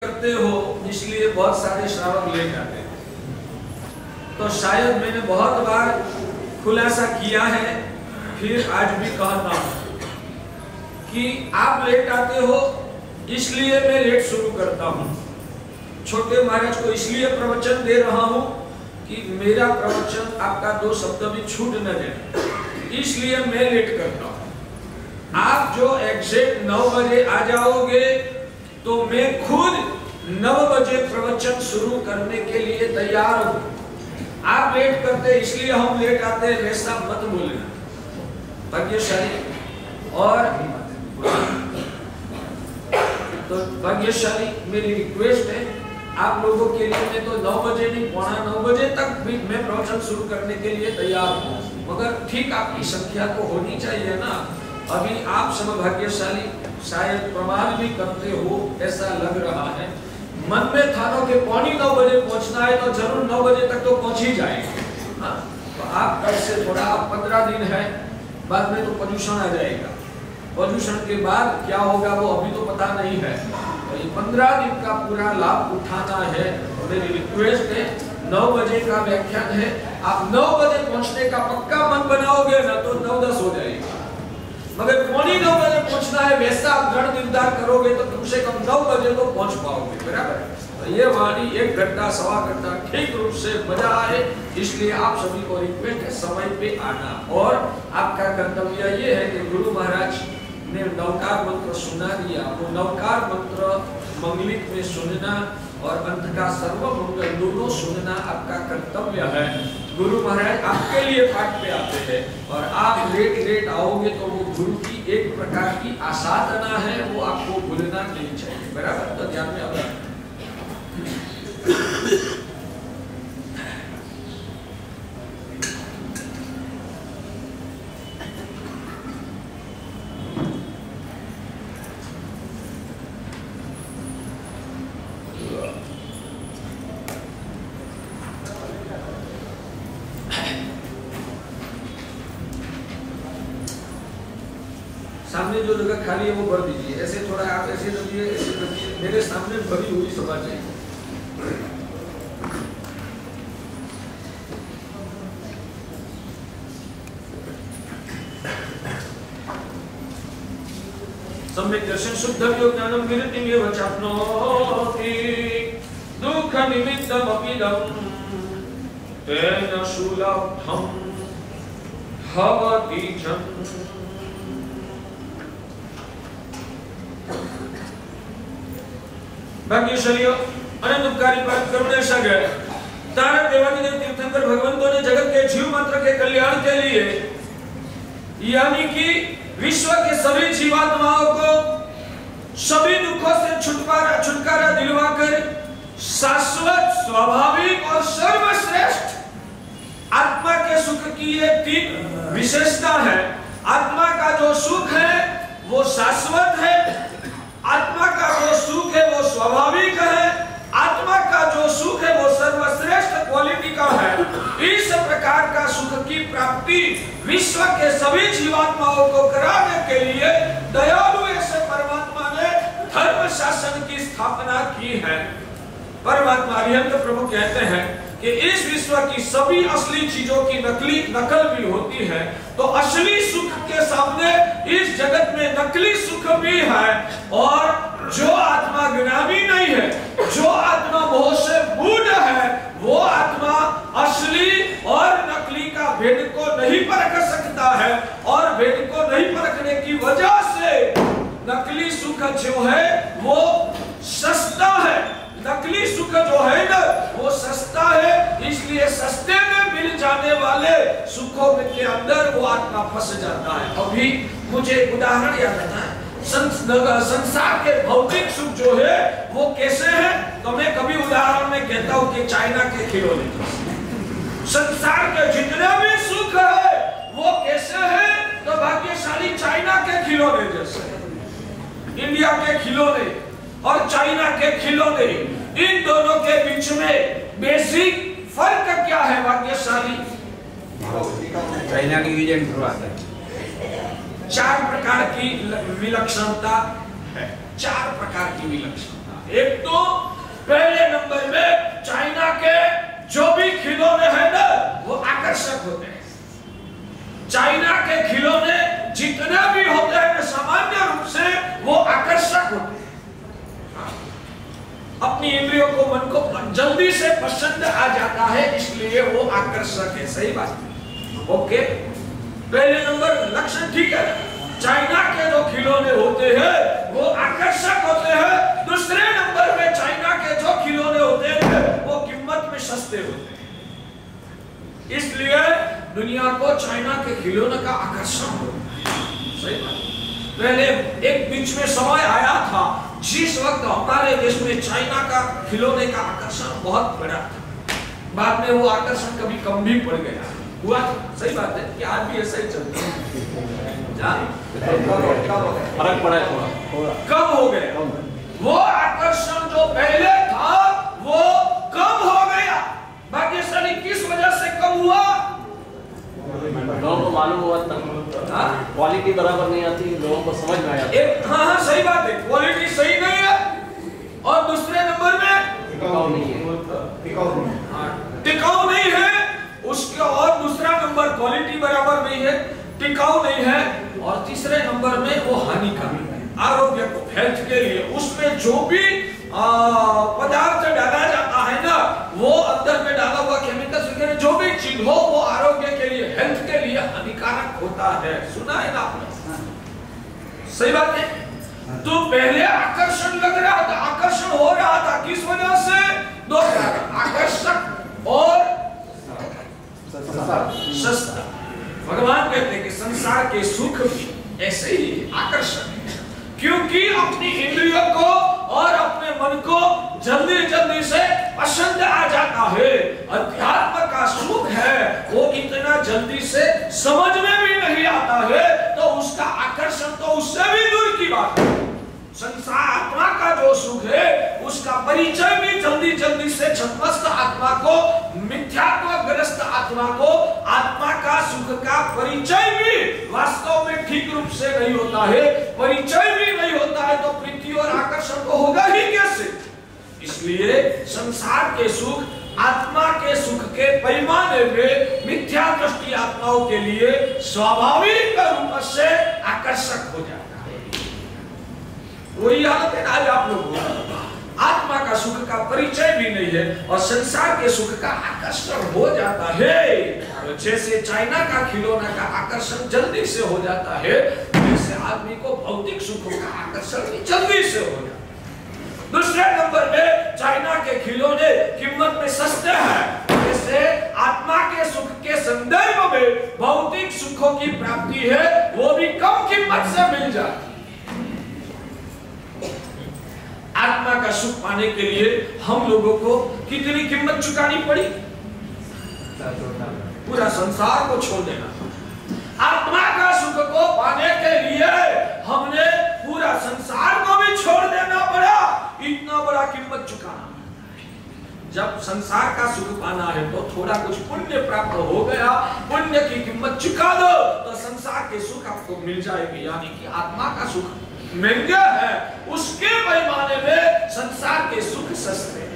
करते हो इसलिए बहुत सारे श्रावक लेट आते हैं। तो शायद मैंने बहुत बार खुलासा किया है, फिर आज भी कहता हूं कि आप लेट आते हो इसलिए मैं लेट शुरू करता हूं। छोटे महाराज को इसलिए प्रवचन दे रहा हूं कि मेरा प्रवचन आपका दो शब्द भी छूट न जाए, इसलिए मैं लेट करता हूं। आप जो एग्जैक्ट 9 बजे आ जाओगे तो मैं खुद 9 बजे प्रवचन शुरू करने के लिए तैयार हूं। आप लेट करते इसलिए हम लेट आते हैं, वैसा मत बोलना। भाग्यशाली और तो भाग्यशाली मेरी रिक्वेस्ट है आप लोगों के लिए। मैं तो 9 बजे नहीं, 9:15 बजे तक भी मैं प्रवचन शुरू करने के लिए तैयार हूं, मगर ठीक आपकी संख्या तो होनी चाहिए ना। अभी आप सब भाग्यशाली शायद प्रमाण भी करते हो ऐसा लग रहा है। मन में था कि 9:15 बजे पहुंचना है तो जरूर 9 बजे तक तो पहुंच ही जाएंगे। तो आप कल से थोड़ा 15 दिन है, बाद में तो प्रदूषण आ जाएगा। प्रदूषण के बाद क्या होगा वो अभी तो पता नहीं है। तो ये 15 दिन का पूरा लाभ उठाना है। मेरी रिक्वेस्ट है 9 बजे का व्याख्यान है। आप 9 बजे पहुंचने का पक्का मन बनाओगे ना तो 9:10 हो जाएगा, मगर 9:15 बजे पहुंचना है वैसा आप दृढ़ निर्धार करोगे तो कम से कम 9 बजे तो पहुंच पाओगे। बराबर। तो ये वाणी 1 घंटा सवा घंटा ठीक रूप से बजा है, इसलिए आप सभी को रिक्वेस्ट है समय पे आना। और आपका कर्तव्य ये है कि गुरु महाराज ने नवकार मंत्र सुना दिया, वो नवकार मंत्र मंगलिक में सुनना और अंत का सर्व मंगल दोनों सुनना आपका कर्तव्य है। गुरु महाराज आपके लिए पाठ पे आते हैं और आप लेट आओगे तो वो गुरु की एक प्रकार की आसाधना है, वो आपको भूलना नहीं चाहिए। बराबर। तो ध्यान में अब सामने जो जगह खाली है वो भर दीजिए। ऐसे थोड़ा आप ऐसे दबिए, ऐसे दबिए। मेरे सामने भरी हुई सभा चाहिए। सम्यक दर्शन शुद्धं यो ज्ञानं विरतिं ये वचाप्नोति दुःख निमित्तम् अपीदं तेन शूलब्धं भवति जन्। भाग्यशाली अनंत उपकारी परम करुणा सागर तारक देवादिदेव तीर्थंकर भगवंतों ने जगत के जीव मात्र के कल्याण के लिए, यानी कि विश्व के सभी जीवात्माओं को सभी दुखों से छुटकारा दिलवाकर शाश्वत स्वाभाविक और सर्वश्रेष्ठ आत्मा के सुख की ये 3 विशेषता है। आत्मा का जो सुख है वो शाश्वत है, आत्मा का जो सुख है वो स्वाभाविक है, आत्मा का जो सुख है वो सर्वश्रेष्ठ क्वालिटी का है। इस प्रकार का सुख की प्राप्ति विश्व के सभी जीवात्माओं को कराने के लिए दयालु ऐसे परमात्मा ने धर्म शासन की स्थापना की है। परमात्मा अरिहंत प्रभु कहते हैं कि इस विश्व की सभी असली चीजों की नकल भी होती है, तो असली सुख के सामने इस जगत में नकली सुख भी है। और जो आत्मा ज्ञानी नहीं है, जो आत्मा मोह से मूढ़ है, वो आत्मा असली और नकली का भेद को नहीं परख सकता है। और भेद को नहीं परखने की वजह से नकली सुख जो है वो सस्ता है। नकली सुख जो है ना वो सस्ता है, इसलिए सस्ते में मिल जाने वाले सुखों के अंदर वो आत्मा फंस जाता है। अभी मुझे उदाहरण याद आता है, संसार के भौतिक सुख जो है वो कैसे है, तो मैं कभी उदाहरण में कहता हूँ कि चाइना के खिलौने। संसार के जितने भी सुख है वो कैसे है, तो भाग्यशाली चाइना के खिलौने जैसे। इंडिया के खिलौने और चाइना के खिलौने, इन दोनों के बीच में बेसिक फर्क क्या है भाग्यशाली? चाइना की विजन शुरुआत है। 4 प्रकार की विलक्षणता है। 4 प्रकार की विलक्षणता एक तो पहले नंबर में चाइना के जो भी खिलौने हैं ना वो आकर्षक होते हैं। चाइना के खिलौने जितने भी होते हैं ना सामान्य रूप से वो आकर्षक होते हैं। अपनी इंद्रियों को मन को जल्दी से पसंद आ जाता है, इसलिए वो आकर्षक है। सही बात है, ओके। पहले नंबर लक्षण ठीक है, चाइना के जो खिलौने होते हैं वो आकर्षक होते हैं। दूसरे नंबर में चाइना के जो खिलौने होते हैं वो कीमत में सस्ते होते हैं, इसलिए दुनिया को चाइना के खिलौने का आकर्षण होता है। सही बात। पहले एक बीच में समय आया था जिस वक्त हमारे देश में चाइना का खिलौने का आकर्षण बहुत बड़ा था, बाद में वो आकर्षण कभी कम भी पड़ गया हुआ। सही बात है कि आज भी ऐसा ही चलता है, फर्क पड़ा है, थोड़ा कम हो गया। वो आकर्षण जो पहले था वो कम हो गया। भाग्यशाली किस वजह से कम हुआ? लोगों को मालूम हुआ था क्वालिटी बराबर नहीं आती, लोगों को समझ में आया। हाँ सही बात है, क्वालिटी सही नहीं है और दूसरे नंबर में टिकाऊ नहीं है, टिकाऊ नहीं है उसके, और दूसरा नंबर क्वालिटी बराबर नहीं है, टिकाऊ नहीं है, और तीसरे नंबर में वो हानिकारक है आरोग्य को, हेल्थ के लिए। उसमें जो भी पदार्थ डाला जाता है ना वो अंदर में डाला हुआ केमिकल्स वगैरह जो भी चीज हो वो आरोग्य के लिए, हेल्थ के लिए हानिकारक होता है। सुना है ना आपने? सही बात है। तो पहले आकर्षण लग रहा था, आकर्षण हो रहा था, किस वजह से? दो कारण, आकर्षक और सस्ता। भगवान कहते हैं कि संसार के सुख भी ऐसे ही आकर्षण है, क्योंकि अपनी इंद्रियों को और अपने मन को जल्दी जल्दी से पसंद आ जाता है। अध्यात्म का सुख है वो इतना जल्दी से समझ में भी नहीं आता है, तो उसका आकर्षण तो उससे भी दूर की बात है। संसार आत्मा का जो सुख है उसका परिचय भी जल्दी जल्दी से छत्मस्त आत्मा को, मिथ्यात्वग्रस्त आत्मा को आत्मा का सुख का परिचय भी वास्तव में ठीक रूप से नहीं होता है। परिचय भी नहीं होता है तो प्रीति और आकर्षण को होगा ही कैसे? इसलिए संसार के सुख आत्मा के सुख के पैमाने में मिथ्या दृष्टि आत्माओं के लिए स्वाभाविक रूप से आकर्षक हो जाता है। वही हालत है आज आप लोगों को, आत्मा का सुख का परिचय भी नहीं है और संसार के सुख का आकर्षण हो जाता है। जैसे चाइना का खिलौना का आकर्षण जल्दी से हो जाता है, वैसे आदमी को भौतिक सुखों का आकर्षण भी जल्दी से हो जाता है। दूसरे नंबर में चाइना के खिलौने कीमत में सस्ते हैं, जैसे आत्मा के सुख के संदर्भ में भौतिक सुखों की प्राप्ति है वो भी कम कीमत से मिल जाती है। आत्मा का सुख पाने के लिए हम लोगों को कितनी कीमत चुकानी पड़ी? पूरा संसार को छोड़ देना। आत्मा का सुख को पाने के लिए हमने पूरा संसार को भी छोड़ देना पड़ा, इतना बड़ा कीमत चुकाना। जब संसार का सुख पाना है तो थोड़ा कुछ पुण्य प्राप्त हो गया, पुण्य की कीमत चुका दो तो संसार के सुख आपको मिल जाएगी। यानी कि आत्मा का सुख महंगा है, उसके पैमाने में संसार के सुख सस्ते हैं।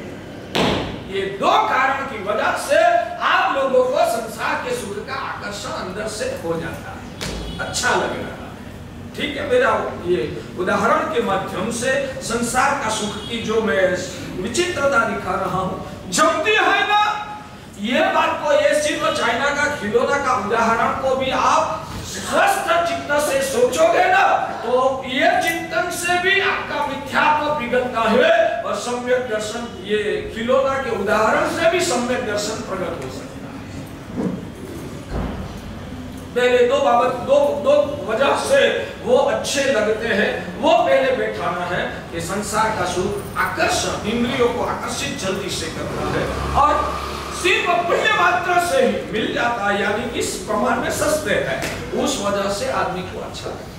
ये दो कारण की वजह से आप लोगों को संसार के सुख का आकर्षण अंदर से हो जाता है, अच्छा लग रहा है। ठीक है, मेरा ये उदाहरण के माध्यम से संसार का सुख की जो मैं विचित्रता दिखा रहा हूं, जमती है ना ये बात को, ये सिर्फ चाइना का खिलौना का उदाहरण को भी आप स्वस्थ चित्त से सोचोगे ना तो ये चिंतन से भी आपका मिथ्यात्व पिघलता है और सम्यक दर्शन, ये खिलौना के उदाहरण से भी सम्यक दर्शन प्रकट हो सकता है। पहले दो वजह से वो अच्छे लगते हैं। वो पहले बैठाना है कि संसार का सुख आकर्षण, इंद्रियों को आकर्षित जल्दी से करता है और सिर्फ पुण्य मात्र से ही मिल जाता है, यानी कि इस प्रमाण में सस्ते है, उस वजह से आदमी को अच्छा लगता है।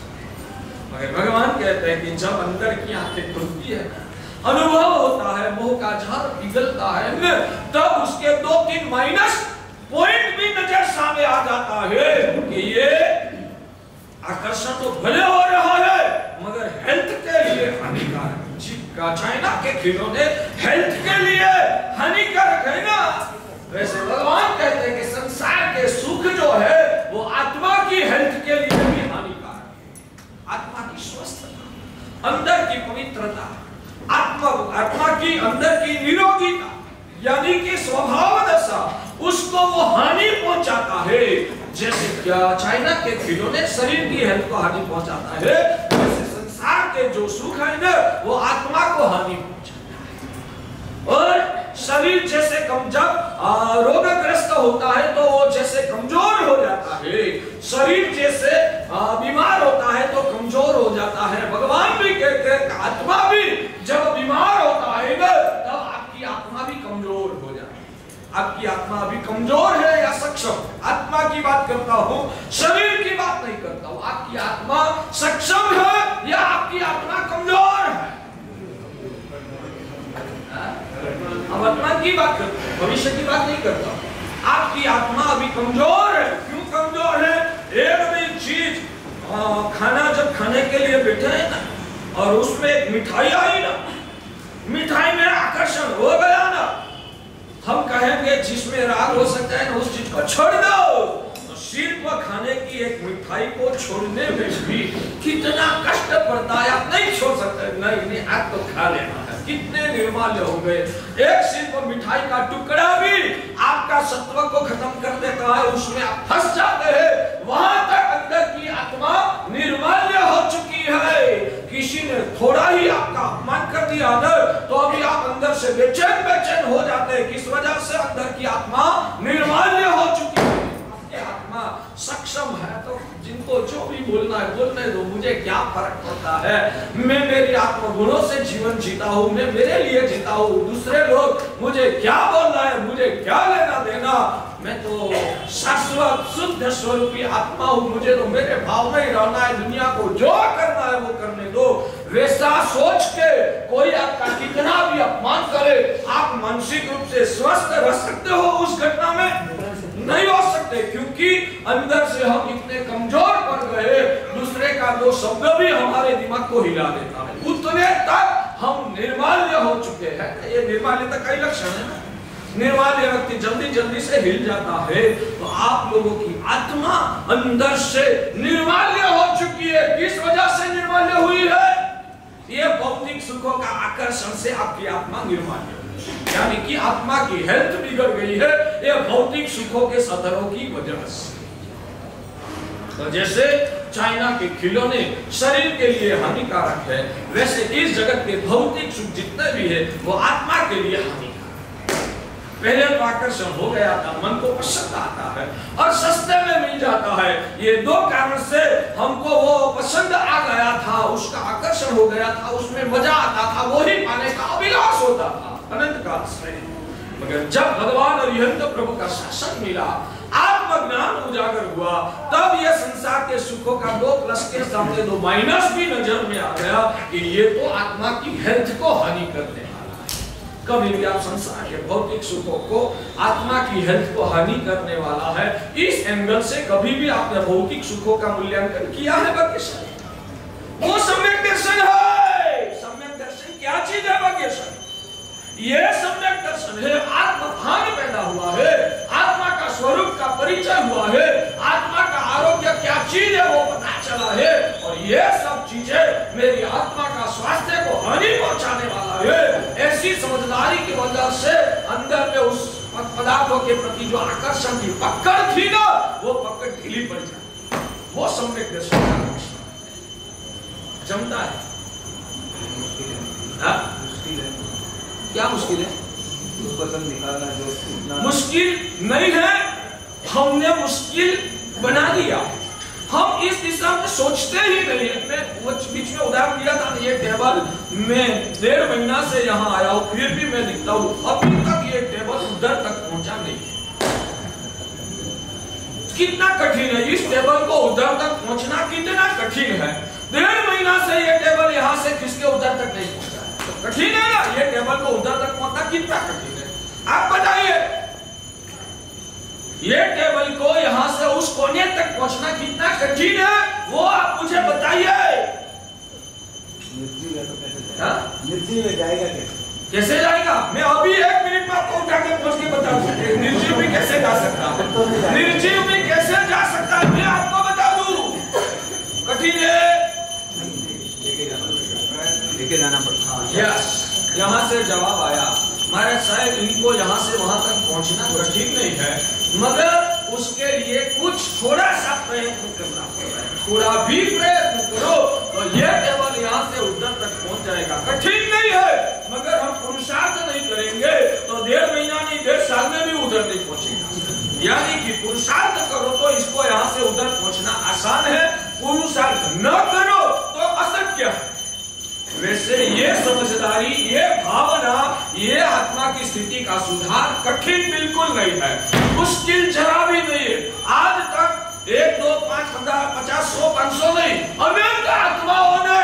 मगर भगवान कहते हैं कि जब अंदर की आंखें खुलती है, अनुभव होता है, मोह का झार पिघलता है, तब उसके 2-3 माइनस पॉइंट भी नजर सामने आ जाता है कि ये आकर्षण तो भले हो रहा है मगर हेल्थ के लिए हानिकारक है। का चाइना के खिलौने हेल्थ के लिए हानिकारक है ना, वैसे भगवान कहते हैं कि संसार के सुख जो है वो आत्मा की हेल्थ के लिए भी हानिकारक है। आत्मा की स्वस्थता, अंदर की पवित्रता, आत्मा की अंदर की निरोगिता यानी कि स्वभाव दशा, उसको वो हानि पहुंचाता है। जैसे क्या चाइना के खिलौने शरीर की हेल्थ को हानि पहुंचाता है, वैसे संसार के जो सुख है ना वो आत्मा को हानि पहुंचाता है। और शरीर जैसे जब रोगग्रस्त होता है तो वो जैसे कमजोर हो जाता है, शरीर जैसे बीमार होता है तो कमजोर हो जाता है। भगवान भी कहते हैं आत्मा भी जब बीमार होता है ना तब आपकी आत्मा भी कमजोर हो जाती है। आपकी आत्मा अभी कमजोर है या सक्षम, आत्मा की बात करता हूँ, शरीर की बात नहीं करता हूँ। आपकी आत्मा सक्षम है या आपकी आत्मा कमजोर है? वर्तमान की बात करता हूँ, भविष्य की बात नहीं करता। आपकी आत्मा अभी कमजोर है। क्यों कमजोर है? एक भी चीज खाना जब खाने के लिए बैठे हैं ना और उसमें एक मिठाई आई ना, मिठाई में आकर्षण हो गया ना, हम कहेंगे जिसमें राग हो सकता है ना उस चीज को छोड़ दो। तो सिर्फ खाने की एक मिठाई को छोड़ने में भी कितना कष्ट पड़ता है, आप नहीं छोड़ सकते। नहीं आप तो खा लेना है, कितने निर्माल्य हो गए। एक सिर्फ मिठाई का टुकड़ा भी आपका सत्व को खत्म कर देता है, उसमें आप फंस जाते हैं। वहां तक अंदर की आत्मा निर्माल्य हो चुकी है। किसी ने थोड़ा ही आपका अपमान कर दिया ना तो अभी आप अंदर से बेचैन हो जाते हैं। किस वजह से? अंदर की आत्मा निर्माल्य हो चुकी है। आत्मा सक्षम है तो जिनको जो भी बोलना है बोलने दो, मुझे क्या फर्क पड़ता है। मैं मेरी आत्मगुणों से जीवन जीता हूँ, मैं मेरे लिए जीता हूँ। दूसरे लोग मुझे क्या बोलना है, मुझे क्या लेना देना। मैं तो शाश्वत शुद्ध स्वरूपी आत्मा हूँ, मुझे तो मेरे भाव में ही रहना है। दुनिया को जो करना है वो करने दो। वैसा सोच के कोई आपका कितना भी अपमान करे, आप मानसिक रूप से स्वस्थ रह सकते हो उस घटना में? नहीं हो सकते, क्योंकि अंदर से हम इतने कमजोर पड़ गए, दूसरे का दो शब्द भी हमारे दिमाग को हिला देता है। उतने तक हम निर्माल्य हो चुके हैं। ये निर्माल्यता का ही लक्षण है ना। निर्माल्य व्यक्ति जल्दी से हिल जाता है। तो आप लोगों की आत्मा अंदर से निर्माल्य हो चुकी है। किस वजह से निर्माल्य हुई है? ये भौतिक सुखों का आकर्षण से आपकी आत्मा निर्माल्य, यानी कि आत्मा की हेल्थ बिगड़ गई है ये भौतिक सुखों के सतरों की वजह से। तो जैसे चाइना के खिलौने शरीर के लिए हानिकारक है, वैसे इस जगत के भौतिक सुख जितने भी है वो आत्मा के लिए हानिकारक। पहले तो आकर्षण हो गया था, मन को पसंद आता है और सस्ते में मिल जाता है। ये दो कारण से हमको वो पसंद आ गया था, उसका आकर्षण हो गया था, उसमें मजा आता था, वही पाने का अभिलाष होता था अनंत काल से। मगर जब भगवान और यंत प्रभु का शासन मिला, आत्मज्ञान उजागर हुआ, तब ये संसार के सुखों का 2 प्लस के सामने 2 माइनस भी नजर में आ गया कि ये तो आत्मा की हेल्थ को हानि करने वाला है। कभी भी आप संसार के भौतिक सुखों को आत्मा की हेल्थ को हानि करने वाला है, इस एंगल से कभी भी आपने भौतिक सुखों का मूल्यांकन किया है? वो सम्यक दर्शन है। सम्यक दर्शन क्या चीज है? भाग्यशाली ये सम्यक दर्शन है। आत्मभान पैदा हुआ है, आत्मा का स्वरूप का परिचय हुआ है, आत्मा का आरोग्य क्या चीज है वो पता चला है। और ये सब चीजें मेरी आत्मा का स्वास्थ्य को हानि पहुंचाने वाला है। ऐसी समझदारी की वजह से अंदर में उस पदार्थों के प्रति जो आकर्षण की पकड़ थी ना, वो पकड़ ढीली पड़ जाती। वो सम्यक दर्शन का लक्षण जमता है। क्या मुश्किल है? निकालना जो मुश्किल नहीं है, हमने मुश्किल बना दिया। हम इस दिशा में सोचते ही नहीं है। मैं बीच में उदाहरण दिया था, ये टेबल मैं 1.5 महीना से यहाँ आया हूँ, फिर भी मैं दिखता हूँ अभी तक ये टेबल उधर तक पहुंचा नहीं। कितना कठिन है इस टेबल को उधर तक पहुंचना, कितना कठिन है। 1.5 महीना से ये टेबल यहाँ से खिसके उधर तक नहीं पहुंचा। कठिन है ना, ये टेबल को उधर तक पहुंचना कितना कठिन है? आप बताइए, ये टेबल को यहां से उस कोने तक पहुंचना कितना कठिन है, वो आप मुझे बताइए। निर्जीव में जाएगा कैसे जाएगा? मैं अभी 1 मिनट में आपको उठा के पहुंच के बता दूं निर्जीव में कैसे जा सकता है, निर्जीव में कैसे जा सकता है मैं आपको बता दूं। कठिन है, लेके जाना पड़ता है। यस, यहाँ से जवाब आया। महाराज शायद इनको यहाँ से वहां तक पहुंचना कठिन नहीं है, मगर उसके लिए कुछ थोड़ा सा प्रयत्न करना पड़ता है। थोड़ा भी प्रयत्न करो तो ये केवल यहाँ से उधर तक पहुंच जाएगा। कठिन नहीं है, मगर हम पुरुषार्थ नहीं करेंगे तो 1.5 महीना नहीं 1.5 साल में भी उधर नहीं पहुंचेगा। यानी कि पुरुषार्थ करो तो इसको यहाँ से उधर पहुंचना आसान है, पुरुषार्थ न करो तो अशक्य है। वैसे ये समझदारी, ये भावना, ये आत्मा की स्थिति का सुधार कठिन बिल्कुल नहीं है, मुश्किल जरा भी नहीं है। आज तक 1, 2, 5, 15, 50, 100, 500 नहीं, अनंत आत्माओं ने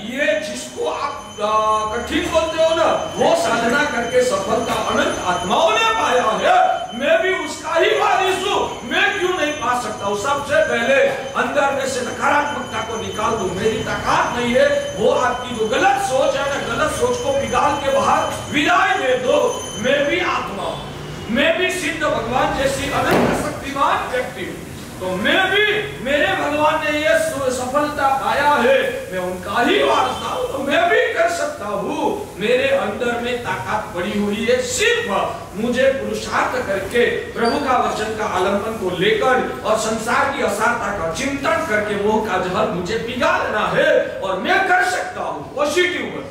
ये जिसको आप कठिन बोलते हो ना, वो साधना करके सफलता अनंत आत्माओं ने पाया है। मैं भी उसका ही वारिस हूं, मैं क्यों नहीं पा सकता हूं? सबसे पहले अंदर में से नकारात्मकता को निकाल दूं, मेरी ताकत नहीं है। वो आपकी जो गलत सोच है ना, गलत सोच को पिघाल के बाहर विदाई दे दो। मैं भी आत्मा हूं, मैं भी सिद्ध भगवान जैसी अनंत शक्तिमान व्यक्ति हूं, तो मैं भी, मेरे भगवान ने ये सफलता पाया है, मैं उनका ही वारसा हूं, तो मैं भी कर सकता हूं। मेरे अंदर में ताकत पड़ी हुई है, सिर्फ मुझे पुरुषार्थ करके प्रभु का वचन का आलंबन को लेकर और संसार की असारता का चिंतन करके मोह का जहर मुझे पिघालना है, और मैं कर सकता हूं। पॉजिटिव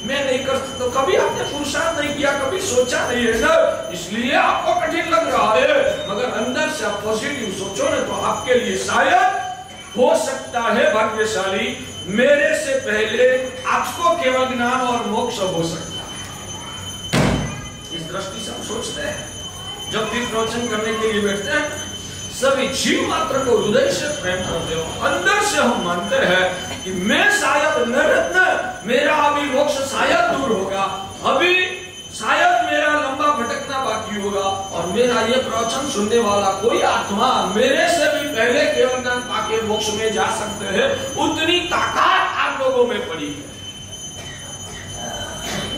मैं नहीं कर सकता, कभी आपने पुरुषार्थ नहीं किया, कभी सोचा नहीं है ना, इसलिए आपको कठिन लग रहा है। मगर अंदर से आप पॉजिटिव सोचो ना, तो आपके लिए शायद हो सकता है भाग्यशाली, मेरे से पहले आपको केवल ज्ञान और मोक्ष हो सकता है। इस दृष्टि से हम सोचते हैं, जब भी प्रवचन करने के लिए बैठते हैं, सभी जीव मात्र को हृदय से प्रेम करते हो। अंदर से हम मानते हैं कि मैं शायद नरत्न, मेरा अभी मोक्ष शायद दूर होगा, अभी शायद मेरा लंबा भटकना बाकी होगा, और मेरा ये प्रवचन सुनने वाला कोई आत्मा मेरे से भी पहले केवल ज्ञान पाके मोक्ष में जा सकते हैं। उतनी ताकत आप लोगों में पड़ी है,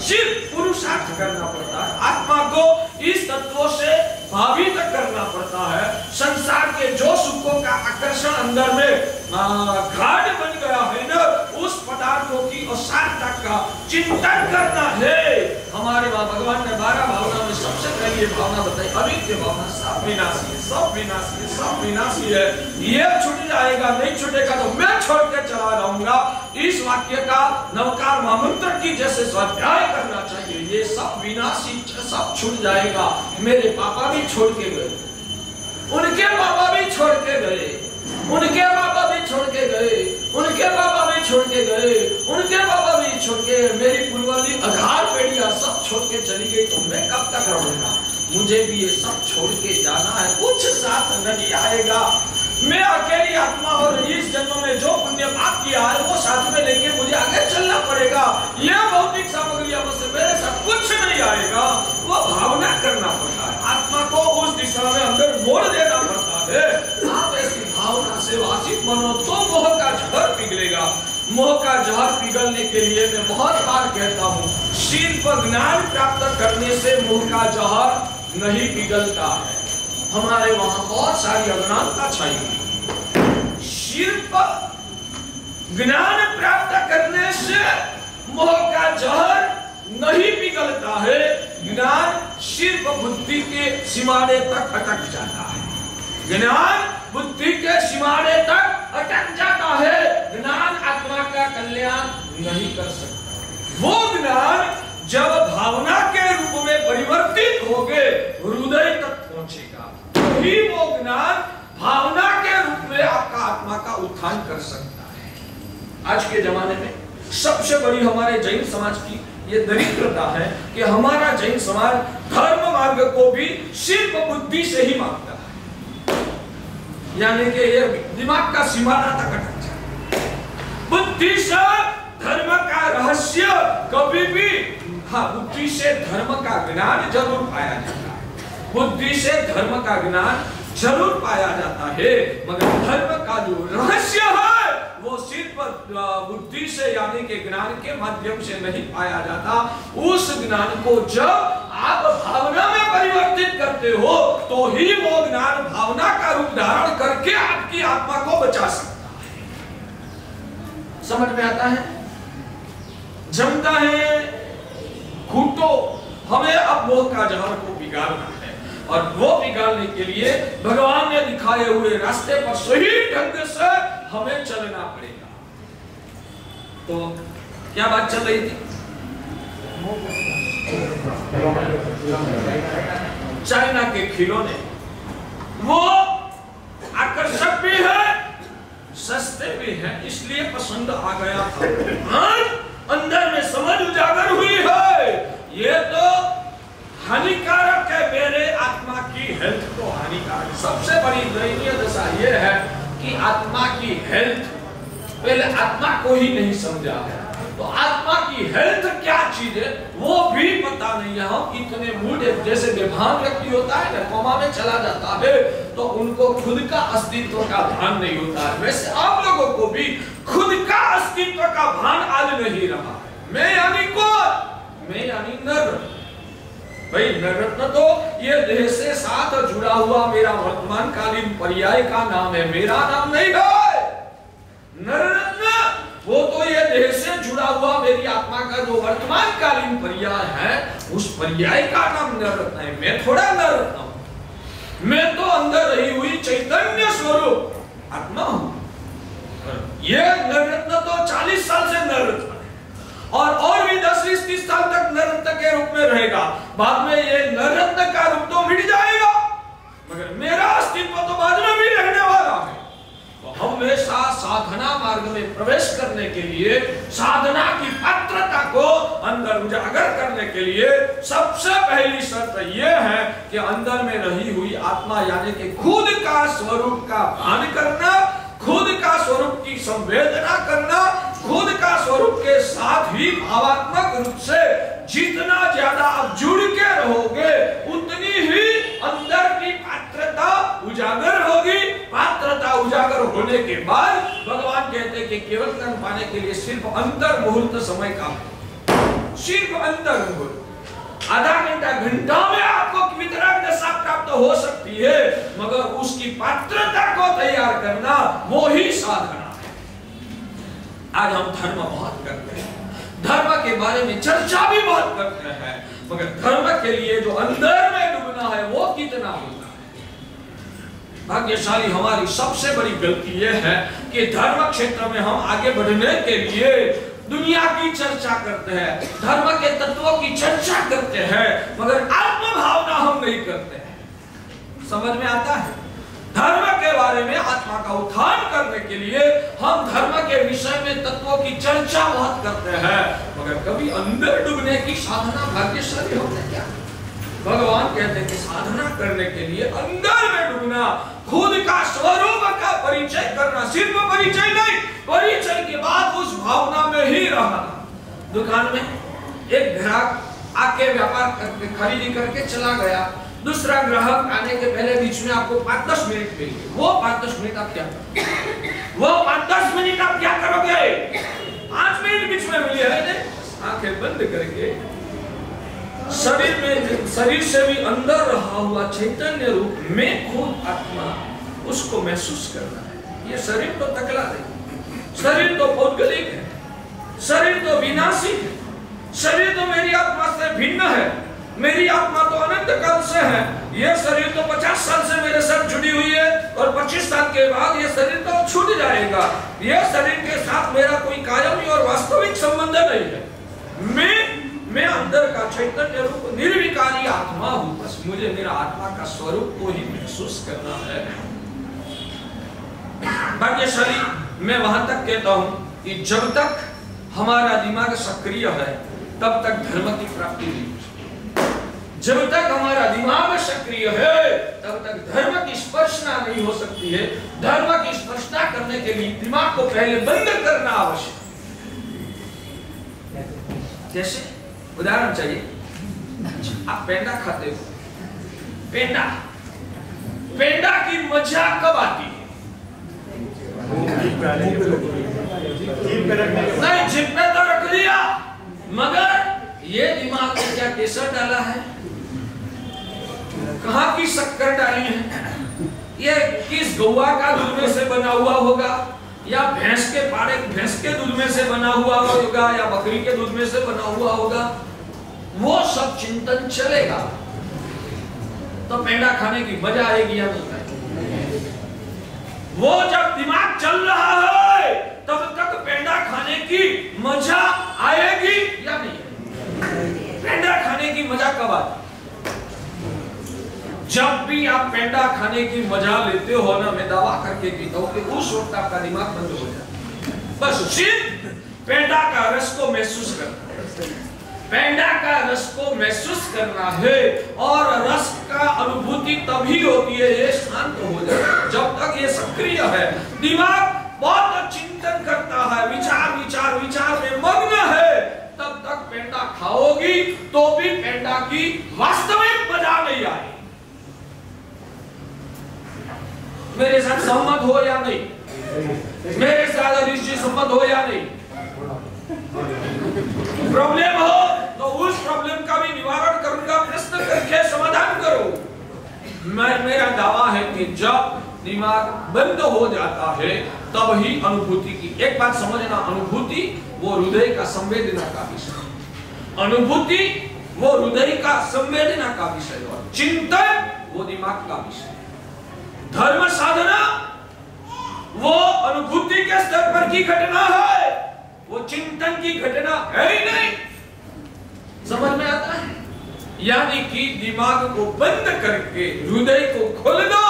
सिर्फ पुरुषार्थ करना पड़ता है। आत्मा को इस तत्वों से भावित करना पड़ता है। संसार के जो सुखों का आकर्षण अंदर में गाढ़ बन गया है ना, उस पदार्थों की असारता का चिंतन करना है। हमारे वहां भगवान ने 12 भावना में सबसे पहली भावना बताई, अनित्य भावना। सब विनाशी है, सब विनाशी है, सब विनाशी है। ये छूट जाएगा, नहीं छूटेगा तो मैं छोड़ के चला जाऊंगा। इस वाक्य का नवकार महामंत्र की जैसे स्वाध्याय करना चाहिए। ये सब विनाशी, सब छूट जाएगा। मेरे पापा भी छोड़ के गए, उनके पापा भी छोड़ के गए, उनके पापा भी छोड़ के गए, उनके पापा भी छोड़ के गए, उनके पापा भी छोड़ के, मेरी पूर्वली 1000 पीढ़ियां सब छोड़ के चली गई, तो मैं कब तक रहूंगा? मुझे भी ये सब छोड़ के जाना है, कुछ साथ नहीं आएगा। मैं अकेली आत्मा, और इस जन्म में जो पुण्य पाप किया है वो साथ में लेके मुझे आगे चलना पड़ेगा। ये भौतिक सामग्रियों से मेरे साथ कुछ नहीं आएगा। वो भावना करना पड़ता है, आत्मा को उस दिशा में अंदर मोड़ देना पड़ता है। आप ऐसी भावना से वासित बनो तो मोह का जहर पिघलेगा। मोह का जहर पिघलने के लिए मैं बहुत बार कहता हूँ, सिर्फ ज्ञान प्राप्त करने से मोह का जहर नहीं पिघलता है। हमारे वहां बहुत सारी अज्ञानता छाई हुई। सिर्फ ज्ञान प्राप्त करने से मोह का जहर नहीं पिघलता है। ज्ञान सिर्फ बुद्धि के सीमाने तक अटक जाता है। ज्ञान बुद्धि के सीमाने तक अटक जाता है। ज्ञान आत्मा का कल्याण नहीं कर सकता। वो ज्ञान जब भावना के रूप में परिवर्तित होके हृदय तक पहुंचेगा, ही वो ज्ञान भावना के रूप में आपका आत्मा का उत्थान कर सकता है। आज के जमाने में सबसे बड़ी हमारे जैन समाज की ये दरिद्रता है कि हमारा जैन समाज धर्म मार्ग को भी सिर्फ बुद्धि से ही मानता है। यानी कि ये दिमाग का सीमाना तक अटक जाए। बुद्धि से धर्म का रहस्य कभी भी, हाँ, बुद्धि से धर्म का ज्ञान जरूर पाया जाता है, बुद्धि से धर्म का ज्ञान जरूर पाया जाता है, मगर धर्म का जो रहस्य है वो सिर्फ बुद्धि से यानी कि ज्ञान के माध्यम से नहीं पाया जाता। उस ज्ञान को जब आप भावना में परिवर्तित करते हो तो ही वो ज्ञान भावना का रूप धारण करके आपकी आत्मा को बचा सकता है। समझ में आता है? जमता है घुटो, हमें अब मोह का जहर को बिगाड़ना है और वो बिगाड़ने के लिए भगवान ने दिखाए हुए रास्ते पर सही ढंग से हमें चलना पड़ेगा। तो क्या बात चल रही थी? चाइना के खिलौने वो आकर्षक भी है, सस्ते भी हैं, इसलिए पसंद आ गया था। अंदर में समझ उजागर हुई है, ये तो हानिकारक है, मेरे आत्मा की हेल्थ को हानिकारक। सबसे बड़ी दयनीय दशा ये है कि आत्मा की हेल्थ, पहले आत्मा को ही नहीं समझा है, तो आत्मा की हेल्थ क्या चीज है वो भी पता नहीं है। हम इतने मूड, जैसे बेभान व्यक्ति होता है ना, कोमा में चला जाता है तो उनको खुद का अस्तित्व का भान नहीं होता है, वैसे आप लोगों को भी खुद का अस्तित्व का भान आज नहीं रहा। मैं यानी कौन? मैं यानी नर। भाई नररत्न तो ये देह से साथ जुड़ा हुआ मेरा वर्तमान कालीन पर्याय का नाम है, मेरा नाम नहीं है। नररत्न वो तो ये देह से जुड़ा हुआ मेरी आत्मा का जो वर्तमान कालीन पर्याय है, उस पर्याय का नाम नररत्न है। मैं थोड़ा नररत्न हूं, मैं तो अंदर रही हुई चैतन्य स्वरूप आत्मा हूं। ये नररत्न तो 40 साल से नररत्न और भी 10-20-30 साल तक नररत्न के रूप में रहेगा। बाद में ये नररत्न का रूप तो मिट जाएगा, मगर मेरा अस्तित्व तो बाद में भी रहने वाला है। तो हमेशा साधना मार्ग में प्रवेश करने के लिए, साधना की पात्रता को अंदर उजागर करने के लिए सबसे पहली शर्त यह है कि अंदर में रही हुई आत्मा यानी कि खुद का स्वरूप का भान करना, खुद का स्वरूप की संवेदना करना, खुद का स्वरूप के साथ ही भावात्मक रूप से जितना ज्यादा आप जुड़ के रहोगे उतनी ही अंदर की पात्रता उजागर होगी। पात्रता उजागर होने के बाद भगवान कहते हैं कि केवल ज्ञान पाने के लिए सिर्फ अंतर मुहूर्त समय का, सिर्फ अंतर मुहूर्त, आधा घंटा घंटा में आपको वितरक दशा प्राप्त हो सकती है, मगर उसकी पात्रता को तैयार करना वो ही साधना है। आज हम धर्म बहुत करते हैं, धर्म के बारे में चर्चा भी बहुत करते हैं, मगर धर्म के लिए जो अंदर में डूबना है वो कितना होता है। भाग्यशाली हमारी सबसे बड़ी गलती यह है कि धर्म क्षेत्र में हम आगे बढ़ने के लिए दुनिया की चर्चा करते हैं, धर्म के तत्वों की चर्चा करते हैं, मगर आत्म भावना हम नहीं करते हैं। समझ में आता है? धर्म के बारे में आत्मा का उत्थान करने के लिए हम धर्म के विषय में तत्वों की चर्चा बहुत करते हैं, मगर कभी अंदर डूबने की साधना भाग्यशाली हमने क्या? भगवान कहते हैं कि साधना करने के लिए अंदर में डूबना, खुद का स्वरूप का परिचय करना, सिर्फ परिचय नहीं, परिचय के बाद उस भावना में ही रहना। दुकान में एक ग्राहक आके व्यापार करके खरीदी करके चला गया, दूसरा ग्राहक आने के पहले बीच में आपको 5-10 मिनट मिलेंगे, वो 5-10 मिनट आप क्या करोगे? वो 5-10 मिनट आप क्या करोगे? 5 मिनट बीच में मिले है, आंखें बंद करके शरीर में, शरीर से भी अंदर रहा हुआ चैतन्य रूप में खुद आत्मा, उसको महसूस करना है। ये शरीर तो तकला है, शरीर तो पौद्गलिक है, शरीर तो विनाशी है, शरीर तो मेरी आत्मा से भिन्न है, मेरी आत्मा तो अनंत काल से है। ये शरीर तो 50 साल से मेरे साथ जुड़ी हुई है और 25 साल के बाद ये शरीर तो छूट जाएगा। ये शरीर के साथ मेरा कोई कायमी और वास्तविक संबंध नहीं है। मैं अंदर का चैतन्य रूप निर्विकारी आत्मा हूं, बस मुझे मेरा आत्मा का स्वरूप को ही महसूस करना है। भाग्यशाली मैं वहां तक कहता हूं कि जब तक हमारा दिमाग सक्रिय है तब तक धर्म की प्राप्ति नहीं हो सकती। जब तक हमारा दिमाग सक्रिय है तब तक धर्म की स्पर्शना नहीं हो सकती है। धर्म की स्पर्शना करने के लिए दिमाग को पहले बंद करना आवश्यक। जैसे उदाहरण चाहिए, आप पेंडा खाते हो, पेंडा की मजा कब आती है? नहीं, जिप में तो रख दिया, मगर ये दिमाग में क्या केसर डाला है, कहाँ की शक्कर डाली है, ये किस गौवा का दूध में से बना हुआ होगा, या भैंस के दूध में से बना हुआ होगा, या बकरी के दूध में से बना हुआ होगा, वो सब चिंतन चलेगा तो पेंडा खाने की मजा आएगी या नहीं आएगी? वो जब दिमाग चल रहा है तब तक पेंडा खाने की मजा आएगी या नहीं? पेंडा खाने की मजा कब आती? जब भी आप पेंडा खाने की मजा लेते हो ना, मैं दावा करके कहता हूं कि उस वक्त आपका दिमाग बंद हो जाता है। बस सिर्फ पेंडा का रस को महसूस करना है, पेंडा का रस को महसूस करना है, और रस का अनुभूति तभी होती है ये शांत हो जाए। जब तक ये सक्रिय है, दिमाग बहुत चिंतन करता है, विचार में मग्न है, तब तक पेंडा खाओगी तो भी पेंडा की वास्तविक मजा नहीं आएगी। मेरे साथ सहमत हो या नहीं? मेरे साथ ऋषि सहमत हो या नहीं? प्रॉब्लम हो तो उस प्रॉब्लम का भी निवारण करूंगा, प्रश्न करके समाधान करो। मेरा दावा है कि जब दिमाग बंद हो जाता है तब ही अनुभूति की, एक बात समझना, अनुभूति वो हृदय का संवेदना का विषय, अनुभूति वो हृदय का संवेदना का विषय, और चिंतन वो दिमाग का विषय। धर्म साधना वो अनुभूति के स्तर पर की घटना है, वो चिंतन की घटना है ही नहीं। समझ में आता है? यानी कि दिमाग को बंद करके हृदय को खोल दो,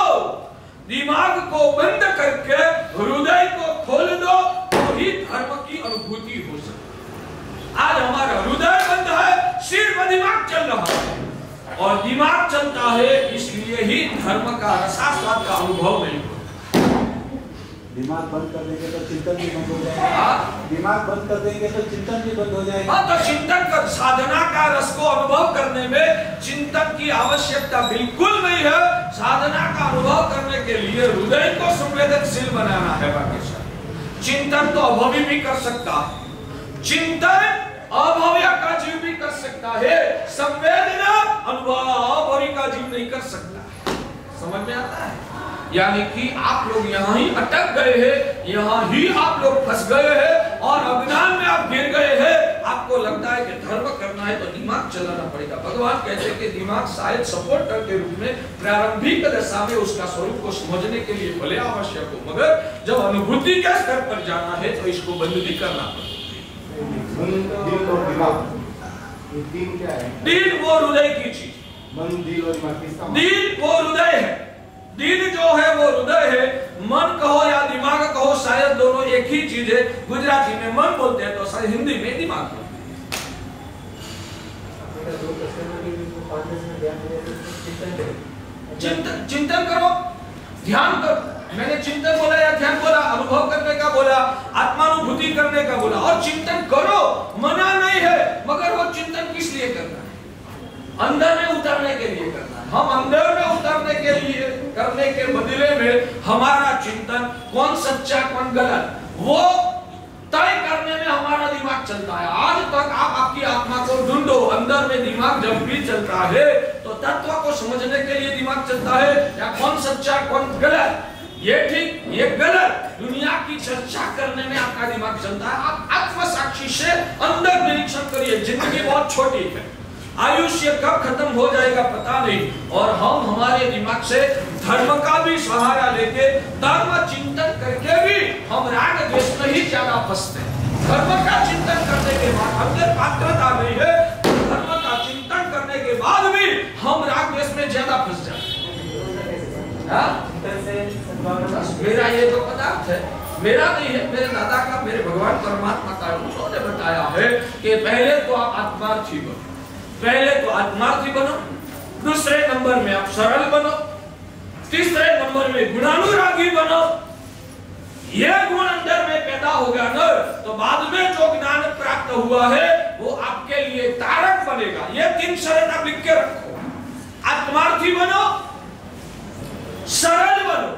दिमाग को बंद करके हृदय को खोल दो, तो ही धर्म की अनुभूति हो सकती। आज हमारा हृदय बंद है, सिर्फ दिमाग चल रहा है, और दिमाग चलता है, इसलिए ही धर्म का रसास्वाद का अनुभव नहीं होता। दिमाग बंद कर देंगे तो चिंतन भी बंद हो जाएगा। दिमाग बंद कर देंगे तो चिंतन भी बंद हो जाएगा। तो चिंतन कर, साधना का रस को अनुभव करने में चिंतन की आवश्यकता बिल्कुल नहीं है। साधना का अनुभव करने के लिए हृदय को संवेदनशील बनाना है। बाकी चिंतन तो अभावी भी कर सकता है, चिंतन अभाव्य का जीव भी कर सकता है, संवेदना अनुभव अभावी का जीव नहीं कर सकता। समझ में आता है? यानी कि आप लोग यहाँ ही अटक गए हैं, यहाँ ही आप लोग फंस गए हैं, और अज्ञान में आप गिर गए हैं। आपको लगता है कि धर्म करना है तो दिमाग चलाना पड़ेगा। भगवान कहते हैं कि दिमाग शायद सपोर्टर के रूप में प्रारंभिक दशा में उसका स्वरूप को समझने के लिए भले आवश्यक हो, मगर जब अनुभूति के स्तर पर जाना है तो इसको बंद भी करना पड़ेगा। दिल और दिमाग, दिल क्या है? दिल वो हृदय की चीज, मन, दिल और दिमाग। दिल वो हृदय है, दिल जो है वो हृदय है। मन कहो या दिमाग कहो, शायद दोनों एक ही चीज है। गुजराती में मन बोलते हैं तो शायद हिंदी में दिमाग बोलते हैं। चिंतन करो, ध्यान करो। मैंने चिंतन बोला या ध्यान बोला, अनुभव करने का बोला, आत्मानुभूति करने का बोला, और चिंतन करो, मना नहीं है, मगर वो चिंतन किस लिए करना है? अंदर में उतरने के लिए करना है। हम अंदर में उतरने के लिए करने के बदले में हमारा चिंतन कौन सच्चा कौन गलत, वो तय करने में हमारा दिमाग चलता है। आज तक आप आपकी आत्मा को ढूंढो, अंदर में दिमाग जब भी चलता है तो तत्व को समझने के लिए दिमाग चलता है, या कौन सच्चा कौन गलत, ये ठीक ये गलत, दुनिया की चर्चा करने में आपका दिमाग चलता है। आप आत्मसाक्षी से अंदर निरीक्षण करिए। जिंदगी बहुत छोटी है, आयुष्य कब खत्म हो जाएगा पता नहीं, और हम हमारे दिमाग से धर्म का भी सहारा लेके धर्म चिंतन करके भी हम राग द्वेष में ही ज्यादा फंसते हैं। धर्म का चिंतन करने के बाद अंदर पात्रता नहीं है, धर्म का चिंतन करने के बाद भी हम राग द्वेष में ज्यादा फंस जाते हैं। मेरा ये तो पदार्थ है, मेरा नहीं है, मेरे दादा का, मेरे भगवान परमात्मा का। उन्होंने बताया है कि पहले तो आप आत्मार्थी बनो, पहले तो आत्मार्थी बनो, दूसरे नंबर में आप सरल बनो, तीसरे नंबर में गुणानुरागी बनो। ये गुण अंदर में पैदा होगा न, तो बाद में जो ज्ञान प्राप्त हुआ है वो आपके लिए तारक बनेगा। ये 3 शर्त आप लिख के रखो। आत्मार्थी बनो, सरल बनो,